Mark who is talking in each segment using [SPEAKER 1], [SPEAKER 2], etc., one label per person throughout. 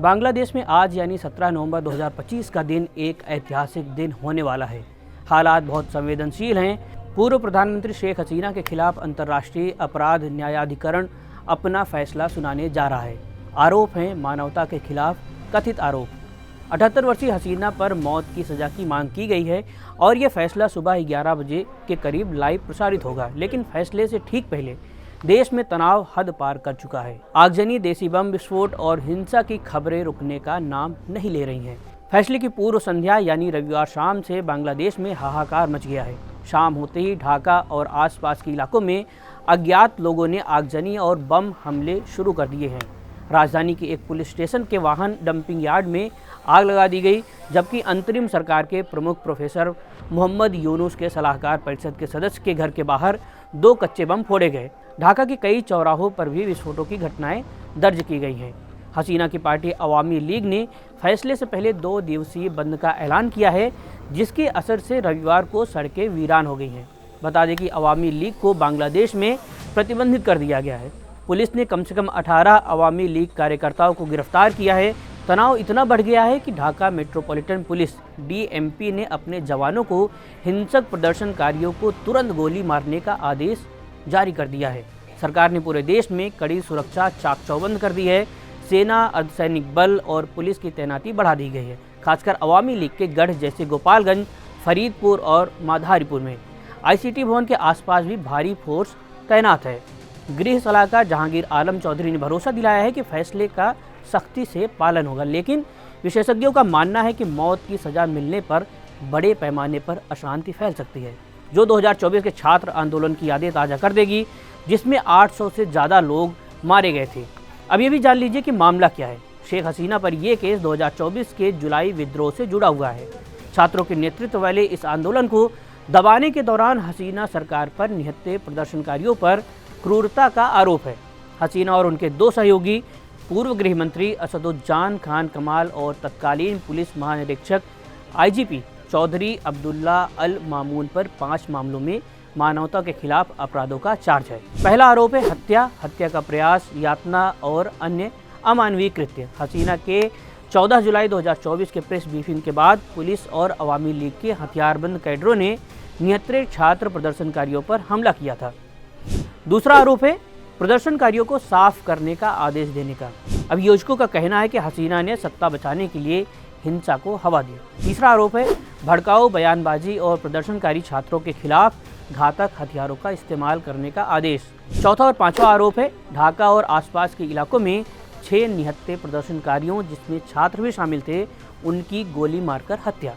[SPEAKER 1] बांग्लादेश में आज यानी 17 नवंबर 2025 का दिन एक ऐतिहासिक दिन होने वाला है। हालात बहुत संवेदनशील हैं। पूर्व प्रधानमंत्री शेख हसीना के खिलाफ अंतर्राष्ट्रीय अपराध न्यायाधिकरण अपना फैसला सुनाने जा रहा है। आरोप हैं मानवता के खिलाफ कथित आरोप। 78 वर्षीय हसीना पर मौत की सज़ा की मांग की गई है और ये फैसला सुबह 11 बजे के करीब लाइव प्रसारित होगा। लेकिन फैसले से ठीक पहले देश में तनाव हद पार कर चुका है। आगजनी, देसी बम विस्फोट और हिंसा की खबरें रुकने का नाम नहीं ले रही हैं। फैसले की पूर्व संध्या यानी रविवार शाम से बांग्लादेश में हाहाकार मच गया है। शाम होते ही ढाका और आसपास के इलाकों में अज्ञात लोगों ने आगजनी और बम हमले शुरू कर दिए हैं। राजधानी के एक पुलिस स्टेशन के वाहन डंपिंग यार्ड में आग लगा दी गई, जबकि अंतरिम सरकार के प्रमुख प्रोफेसर मोहम्मद यूनुस के सलाहकार परिषद के सदस्य के घर के बाहर 2 कच्चे बम फोड़े गए। ढाका के कई चौराहों पर भी विस्फोटों की घटनाएं दर्ज की गई हैं। हसीना की पार्टी अवामी लीग ने फैसले से पहले 2 दिवसीय बंद का ऐलान किया है, जिसके असर से रविवार को सड़कें वीरान हो गई हैं। बता दें कि अवामी लीग को बांग्लादेश में प्रतिबंधित कर दिया गया है। पुलिस ने कम से कम 18 अवामी लीग कार्यकर्ताओं को गिरफ्तार किया है। तनाव इतना बढ़ गया है कि ढाका मेट्रोपॉलिटन पुलिस DMP ने अपने जवानों को हिंसक प्रदर्शनकारियों को तुरंत गोली मारने का आदेश जारी कर दिया है। सरकार ने पूरे देश में कड़ी सुरक्षा चाक चौबंद कर दी है। सेना, अर्धसैनिक बल और पुलिस की तैनाती बढ़ा दी गई है, खासकर अवामी लीग के गढ़ जैसे गोपालगंज, फरीदपुर और माधारीपुर में। ICT भवन के आसपास भी भारी फोर्स तैनात है। गृह सलाहकार जहांगीर आलम चौधरी ने भरोसा दिलाया है कि फैसले का सख्ती से पालन होगा, लेकिन विशेषज्ञों का मानना है कि मौत की सज़ा मिलने पर बड़े पैमाने पर अशांति फैल सकती है, जो 2024 के छात्र आंदोलन की यादें ताज़ा कर देगी, जिसमें 800 से ज़्यादा लोग मारे गए थे। अब ये भी जान लीजिए कि मामला क्या है। शेख हसीना पर यह केस 2024 के जुलाई विद्रोह से जुड़ा हुआ है। छात्रों के नेतृत्व वाले इस आंदोलन को दबाने के दौरान हसीना सरकार पर निहत्थे प्रदर्शनकारियों पर क्रूरता का आरोप है। हसीना और उनके 2 सहयोगी पूर्व गृह मंत्री असदुज्जामान खान कमाल और तत्कालीन पुलिस महानिरीक्षक IGP चौधरी अब्दुल्ला अल मामून पर 5 मामलों में मानवता के खिलाफ अपराधों का चार्ज है। पहला आरोप है हत्या का प्रयास, यातना और अन्य अमानवीय कृत्य। हसीना के 14 जुलाई 2024 के प्रेस ब्रीफिंग के बाद पुलिस और अवामी लीग के हथियारबंद कैडरों ने निहत्थे छात्र प्रदर्शनकारियों पर हमला किया था। दूसरा आरोप है प्रदर्शनकारियों को साफ करने का आदेश देने का। अभियोजकों का कहना है कि हसीना ने सत्ता बचाने के लिए हिंसा को हवा दी। तीसरा आरोप है भड़काऊ बयानबाजी और प्रदर्शनकारी छात्रों के खिलाफ घातक हथियारों का इस्तेमाल करने का आदेश। चौथा और पांचवा आरोप है ढाका और आसपास के इलाकों में 6 निहत्थे प्रदर्शनकारियों, जिसमें छात्र भी शामिल थे, उनकी गोली मारकर हत्या।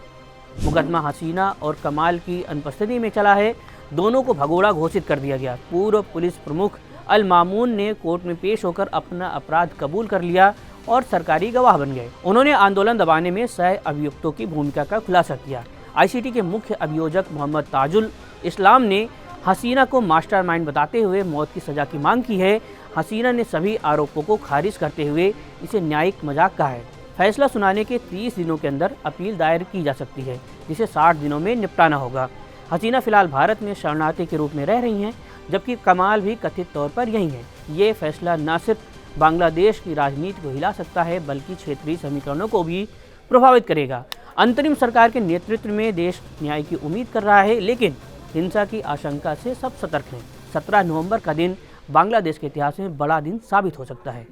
[SPEAKER 1] मुकदमा हसीना और कमाल की अनुपस्थिति में चला है। दोनों को भगोड़ा घोषित कर दिया गया। पूर्व पुलिस प्रमुख अल मामून ने कोर्ट में पेश होकर अपना अपराध कबूल कर लिया और सरकारी गवाह बन गए। उन्होंने आंदोलन दबाने में सह अभियुक्तों की भूमिका का खुलासा किया। ICT के मुख्य अभियोजक मोहम्मद ताजुल इस्लाम ने हसीना को मास्टरमाइंड बताते हुए मौत की सज़ा की मांग की है। हसीना ने सभी आरोपों को खारिज करते हुए इसे न्यायिक मजाक कहा है। फैसला सुनाने के 30 दिनों के अंदर अपील दायर की जा सकती है, जिसे 60 दिनों में निपटाना होगा। हसीना फिलहाल भारत में शरणार्थी के रूप में रह रही हैं, जबकि कमाल भी कथित तौर पर यहीं है। ये फैसला न सिर्फ बांग्लादेश की राजनीति को हिला सकता है, बल्कि क्षेत्रीय समीकरणों को भी प्रभावित करेगा। अंतरिम सरकार के नेतृत्व में देश न्याय की उम्मीद कर रहा है, लेकिन हिंसा की आशंका से सब सतर्क हैं। 17 नवंबर का दिन बांग्लादेश के इतिहास में बड़ा दिन साबित हो सकता है।